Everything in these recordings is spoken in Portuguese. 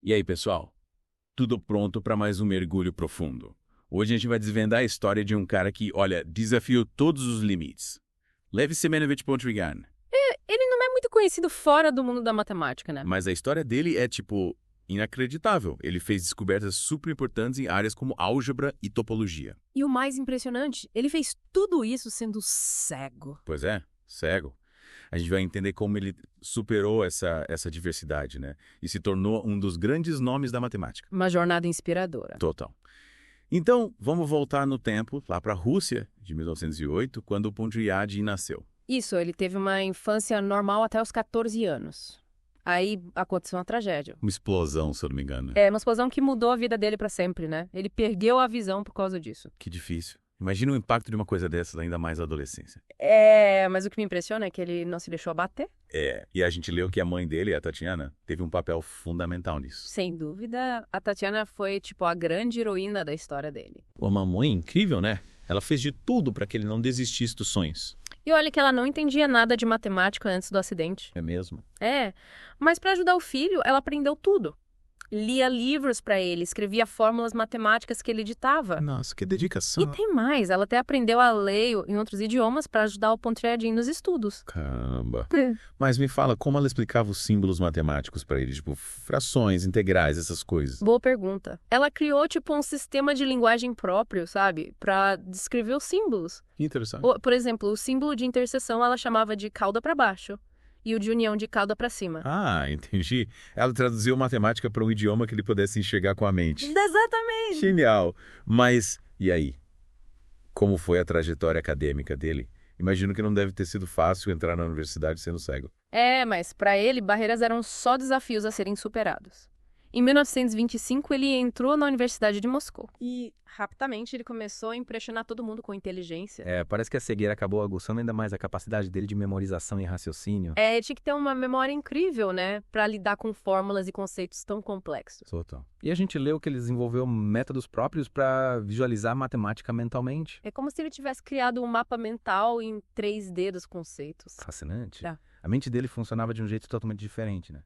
E aí, pessoal? Tudo pronto para mais um mergulho profundo. Hoje a gente vai desvendar a história de um cara que, olha, desafiou todos os limites. Lev Semenovich Pontryagin. Ele não é muito conhecido fora do mundo da matemática, né? Mas a história dele é, inacreditável. Ele fez descobertas super importantes em áreas como álgebra e topologia. E o mais impressionante, ele fez tudo isso sendo cego. Pois é, cego. A gente vai entender como ele superou essa diversidade, né? E se tornou um dos grandes nomes da matemática. Uma jornada inspiradora. Total. Então, vamos voltar no tempo, lá para a Rússia, de 1908, quando o Pontryagin nasceu. Isso, ele teve uma infância normal até os 14 anos. Aí aconteceu uma tragédia. Uma explosão, se eu não me engano. É uma explosão que mudou a vida dele pra sempre, né? Ele perdeu a visão por causa disso. Que difícil. Imagina o impacto de uma coisa dessas, ainda mais na adolescência. Mas o que me impressiona é que ele não se deixou abater. E a gente leu que a mãe dele, a Tatiana, teve um papel fundamental nisso. Sem dúvida, a Tatiana foi, a grande heroína da história dele. Uma mãe incrível, né? Ela fez de tudo para que ele não desistisse dos sonhos. E olha que ela não entendia nada de matemática antes do acidente. É mesmo? Mas para ajudar o filho, ela aprendeu tudo. Lia livros para ele, escrevia fórmulas matemáticas que ele ditava. Nossa, que dedicação. E tem mais, ela até aprendeu a ler em outros idiomas para ajudar o Pontryagin nos estudos. Caramba. Mas me fala, como ela explicava os símbolos matemáticos para ele? Tipo, frações, integrais, essas coisas. Boa pergunta. Ela criou, um sistema de linguagem próprio, sabe? Para descrever os símbolos. Que interessante. Por exemplo, o símbolo de interseção ela chamava de cauda para baixo. E o de união de cauda para cima. Ah, entendi. Ela traduziu matemática para um idioma que ele pudesse enxergar com a mente. Exatamente! Genial. Mas, e aí? Como foi a trajetória acadêmica dele? Imagino que não deve ter sido fácil entrar na universidade sendo cego. Mas para ele, barreiras eram só desafios a serem superados. Em 1925, ele entrou na Universidade de Moscou. E, rapidamente, ele começou a impressionar todo mundo com inteligência. Parece que a cegueira acabou aguçando ainda mais a capacidade dele de memorização e raciocínio. Tinha que ter uma memória incrível, né? Para lidar com fórmulas e conceitos tão complexos. Total. E a gente leu que ele desenvolveu métodos próprios para visualizar a matemática mentalmente. É como se ele tivesse criado um mapa mental em 3D dos conceitos. Fascinante. É. A mente dele funcionava de um jeito totalmente diferente, né?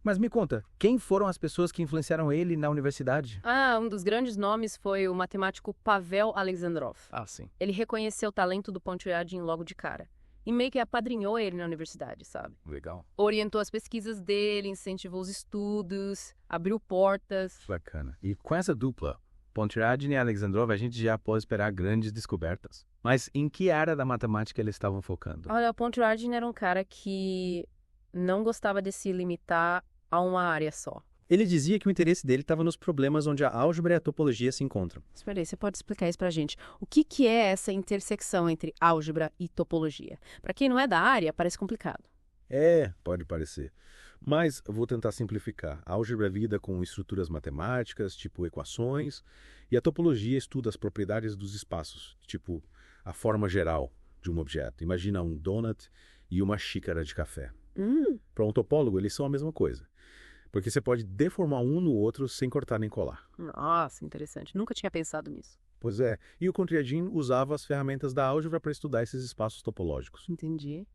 Mas me conta, quem foram as pessoas que influenciaram ele na universidade? Um dos grandes nomes foi o matemático Pavel Alexandrov. Sim. Ele reconheceu o talento do Pontryagin logo de cara. E meio que apadrinhou ele na universidade, sabe? Legal. Orientou as pesquisas dele, incentivou os estudos, abriu portas. Bacana. E com essa dupla, Pontryagin e Alexandrov, a gente já pode esperar grandes descobertas. Mas em que área da matemática eles estavam focando? Olha, o Pontryagin era um cara que não gostava de se limitar a uma área só. Ele dizia que o interesse dele estava nos problemas onde a álgebra e a topologia se encontram. Espera aí, você pode explicar isso pra gente? O que é essa intersecção entre álgebra e topologia? Para quem não é da área, parece complicado. Pode parecer. Mas eu vou tentar simplificar. A álgebra lida com estruturas matemáticas, tipo equações, e a topologia estuda as propriedades dos espaços, tipo a forma geral de um objeto. Imagina um donut e uma xícara de café. Para um topólogo, eles são a mesma coisa. Porque você pode deformar um no outro sem cortar nem colar. Nossa, interessante. Nunca tinha pensado nisso. Pois é. E o Pontryagin usava as ferramentas da álgebra para estudar esses espaços topológicos. Entendi.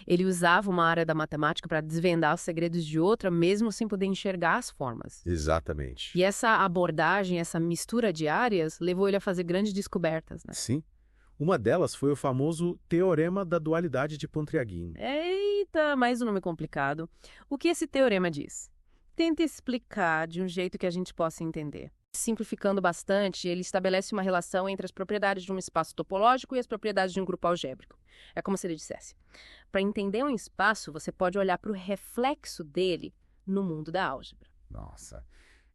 Ele usava uma área da matemática para desvendar os segredos de outra, mesmo sem poder enxergar as formas. Exatamente. E essa abordagem, essa mistura de áreas, levou ele a fazer grandes descobertas, né? Sim. Uma delas foi o famoso Teorema da Dualidade de Pontryagin. Eita, mais um nome complicado. O que esse teorema diz? Tenta explicar de um jeito que a gente possa entender. Simplificando bastante, ele estabelece uma relação entre as propriedades de um espaço topológico e as propriedades de um grupo algébrico. É como se ele dissesse: para entender um espaço, você pode olhar para o reflexo dele no mundo da álgebra. Nossa,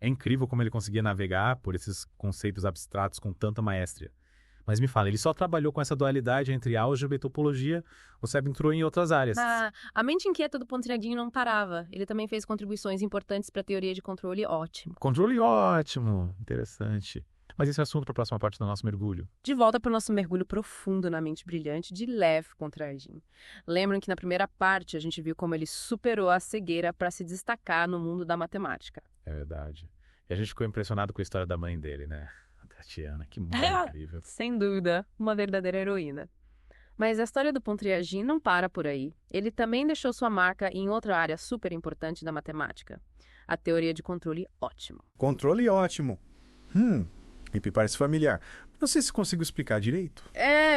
é incrível como ele conseguia navegar por esses conceitos abstratos com tanta maestria. Mas me fala, ele só trabalhou com essa dualidade entre álgebra e topologia ou se aventurou em outras áreas? A mente inquieta do Pontryagin não parava. Ele também fez contribuições importantes para a teoria de controle ótimo. Controle ótimo, interessante. Mas esse é assunto para a próxima parte do nosso mergulho. De volta para o nosso mergulho profundo na mente brilhante de Lev Pontryagin. Lembram que na primeira parte a gente viu como ele superou a cegueira para se destacar no mundo da matemática. É verdade. E a gente ficou impressionado com a história da mãe dele, né? Tatiana, que mãe incrível. Sem dúvida, uma verdadeira heroína. Mas a história do Pontryagin não para por aí. Ele também deixou sua marca em outra área super importante da matemática. a teoria de controle ótimo. Controle ótimo. Me parece familiar. Não sei se consigo explicar direito.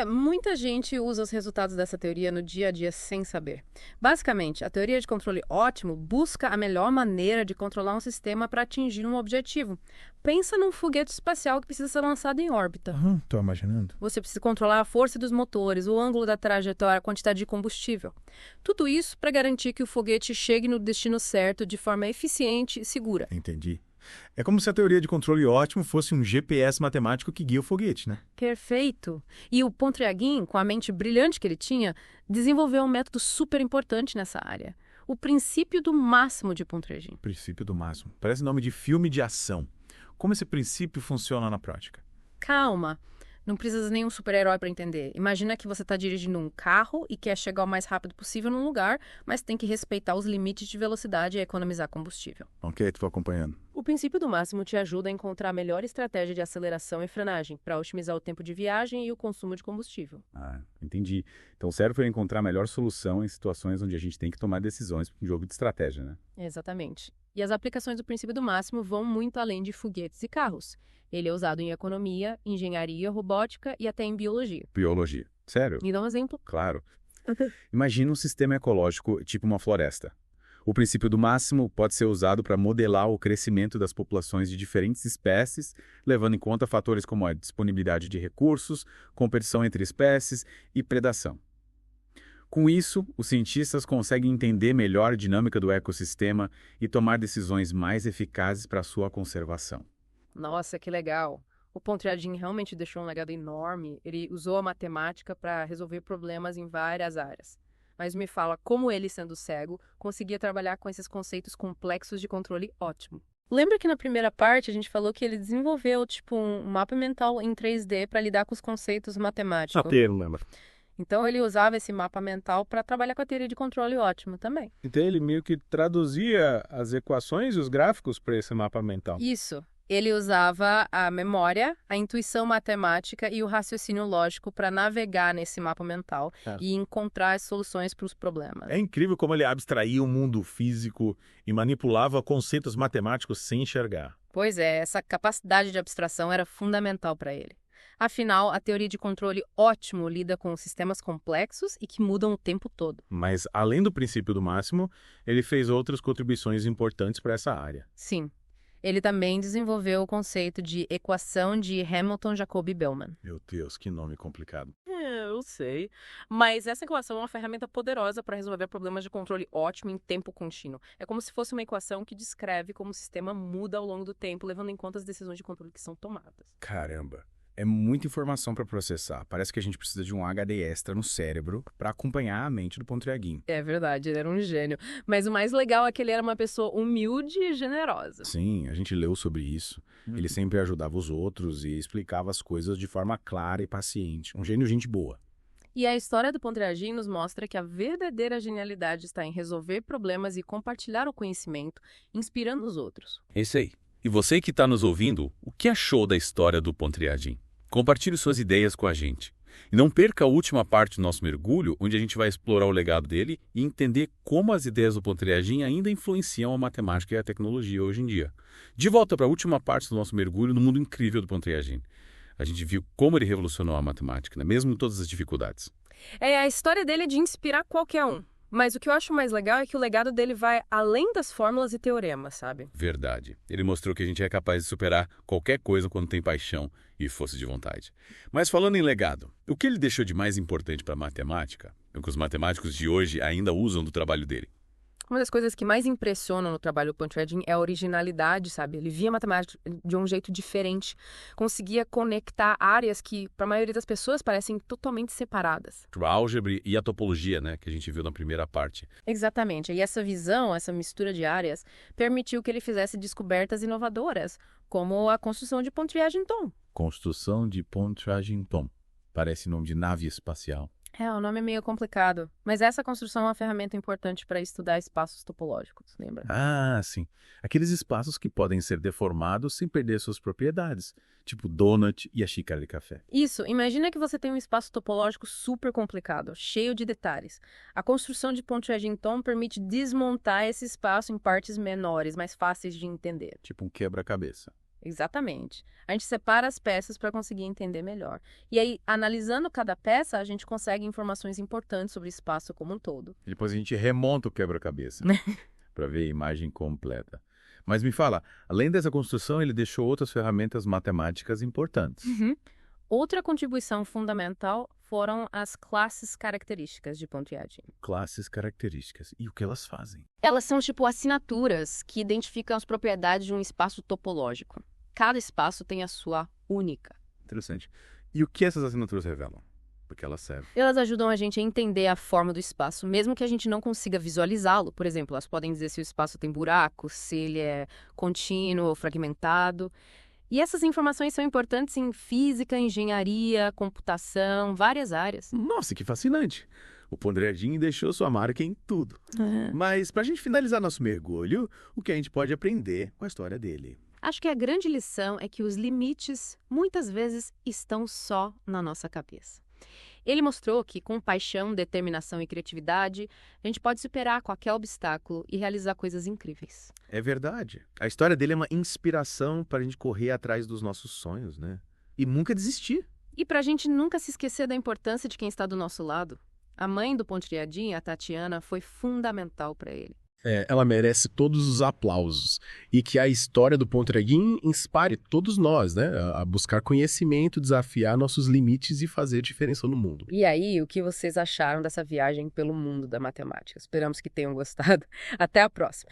Muita gente usa os resultados dessa teoria no dia a dia sem saber. Basicamente, a teoria de controle ótimo busca a melhor maneira de controlar um sistema para atingir um objetivo. Pensa num foguete espacial que precisa ser lançado em órbita. Tô imaginando. Você precisa controlar a força dos motores, o ângulo da trajetória, a quantidade de combustível. Tudo isso para garantir que o foguete chegue no destino certo de forma eficiente e segura. Entendi. É como se a teoria de controle ótimo fosse um GPS matemático que guia o foguete, né? Perfeito. E o Pontryagin, com a mente brilhante que ele tinha, desenvolveu um método super importante nessa área. O princípio do máximo de Pontryagin. Princípio do máximo. Parece nome de filme de ação. Como esse princípio funciona na prática? Calma. Não precisa de nenhum super-herói para entender. Imagina que você está dirigindo um carro e quer chegar o mais rápido possível num lugar, mas tem que respeitar os limites de velocidade e economizar combustível. Ok, estou acompanhando. O princípio do máximo te ajuda a encontrar a melhor estratégia de aceleração e frenagem para otimizar o tempo de viagem e o consumo de combustível. Entendi. Então serve para encontrar a melhor solução em situações onde a gente tem que tomar decisões para um jogo de estratégia, né? Exatamente. E as aplicações do princípio do máximo vão muito além de foguetes e carros. Ele é usado em economia, engenharia, robótica e até em biologia. Biologia. Sério? Me dá um exemplo? Claro. Imagina um sistema ecológico tipo uma floresta. O princípio do máximo pode ser usado para modelar o crescimento das populações de diferentes espécies, levando em conta fatores como a disponibilidade de recursos, competição entre espécies e predação. Com isso, os cientistas conseguem entender melhor a dinâmica do ecossistema e tomar decisões mais eficazes para a sua conservação. Nossa, que legal! O Pontryagin realmente deixou um legado enorme. Ele usou a matemática para resolver problemas em várias áreas. Mas me fala como ele, sendo cego, conseguia trabalhar com esses conceitos complexos de controle ótimo. Lembra que na primeira parte a gente falou que ele desenvolveu um mapa mental em 3D para lidar com os conceitos matemáticos? Lembra? Então ele usava esse mapa mental para trabalhar com a teoria de controle ótimo também. Então ele meio que traduzia as equações e os gráficos para esse mapa mental. Isso. Ele usava a memória, a intuição matemática e o raciocínio lógico para navegar nesse mapa mental e encontrar as soluções para os problemas. É incrível como ele abstraía o mundo físico e manipulava conceitos matemáticos sem enxergar. Pois é, essa capacidade de abstração era fundamental para ele. Afinal, a teoria de controle ótimo lida com sistemas complexos e que mudam o tempo todo. Mas, além do princípio do máximo, ele fez outras contribuições importantes para essa área. Sim. Ele também desenvolveu o conceito de equação de Hamilton-Jacobi-Bellman. Meu Deus, que nome complicado. Eu sei. Mas essa equação é uma ferramenta poderosa para resolver problemas de controle ótimo em tempo contínuo. É como se fosse uma equação que descreve como o sistema muda ao longo do tempo, levando em conta as decisões de controle que são tomadas. Caramba, é muita informação para processar. Parece que a gente precisa de um HD extra no cérebro para acompanhar a mente do Pontryagin. É verdade, ele era um gênio. Mas o mais legal é que ele era uma pessoa humilde e generosa. Sim, a gente leu sobre isso. Ele sempre ajudava os outros e explicava as coisas de forma clara e paciente. Um gênio, gente boa. E a história do Pontryagin nos mostra que a verdadeira genialidade está em resolver problemas e compartilhar o conhecimento, inspirando os outros. É isso aí. E você que está nos ouvindo, o que achou da história do Pontryagin? Compartilhe suas ideias com a gente. E não perca a última parte do nosso mergulho, onde a gente vai explorar o legado dele e entender como as ideias do Pontryagin ainda influenciam a matemática e a tecnologia hoje em dia. De volta para a última parte do nosso mergulho no mundo incrível do Pontryagin. A gente viu como ele revolucionou a matemática, né? Mesmo com todas as dificuldades. A história dele é de inspirar qualquer um. Mas o que eu acho mais legal é que o legado dele vai além das fórmulas e teoremas, sabe? Verdade. Ele mostrou que a gente é capaz de superar qualquer coisa quando tem paixão e força de vontade. Mas falando em legado, o que ele deixou de mais importante para a matemática, o que os matemáticos de hoje ainda usam do trabalho dele? Uma das coisas que mais impressionam no trabalho do Pontryagin é a originalidade, sabe? Ele via a matemática de um jeito diferente, conseguia conectar áreas que, para a maioria das pessoas, parecem totalmente separadas. A álgebra e a topologia, né, que a gente viu na primeira parte. Exatamente. E essa visão, essa mistura de áreas, permitiu que ele fizesse descobertas inovadoras, como a construção de Pontryagin-Thom. Construção de Pontryagin-Thom. Parece nome de nave espacial. O nome é meio complicado, mas essa construção é uma ferramenta importante para estudar espaços topológicos, lembra? Ah, sim. Aqueles espaços que podem ser deformados sem perder suas propriedades, tipo o donut e a xícara de café. Isso, imagina que você tem um espaço topológico super complicado, cheio de detalhes. A construção de Pontryagin-Thom permite desmontar esse espaço em partes menores, mais fáceis de entender. Tipo um quebra-cabeça. Exatamente. A gente separa as peças para conseguir entender melhor. E aí, analisando cada peça, a gente consegue informações importantes sobre o espaço como um todo. E depois a gente remonta o quebra-cabeça para ver a imagem completa. Mas me fala, além dessa construção, ele deixou outras ferramentas matemáticas importantes. Outra contribuição fundamental foram as classes características de Pontryagin. Classes características. E o que elas fazem? Elas são tipo assinaturas que identificam as propriedades de um espaço topológico. Cada espaço tem a sua única. Interessante. E o que essas assinaturas revelam? Porque elas servem. Elas ajudam a gente a entender a forma do espaço, mesmo que a gente não consiga visualizá-lo. Por exemplo, elas podem dizer se o espaço tem buracos, se ele é contínuo ou fragmentado. E essas informações são importantes em física, engenharia, computação, várias áreas. Nossa, que fascinante! O Pontryagin deixou sua marca em tudo. Mas, para a gente finalizar nosso mergulho, o que a gente pode aprender com a história dele? Acho que a grande lição é que os limites, muitas vezes, estão só na nossa cabeça. Ele mostrou que, com paixão, determinação e criatividade, a gente pode superar qualquer obstáculo e realizar coisas incríveis. É verdade. A história dele é uma inspiração para a gente correr atrás dos nossos sonhos, né? E nunca desistir. E para a gente nunca se esquecer da importância de quem está do nosso lado. A mãe do Pontryagin, a Tatiana, foi fundamental para ele. Ela merece todos os aplausos. E que a história do Pontryagin inspire todos nós, né? A buscar conhecimento, desafiar nossos limites e fazer diferença no mundo. E aí, o que vocês acharam dessa viagem pelo mundo da matemática? Esperamos que tenham gostado. Até a próxima.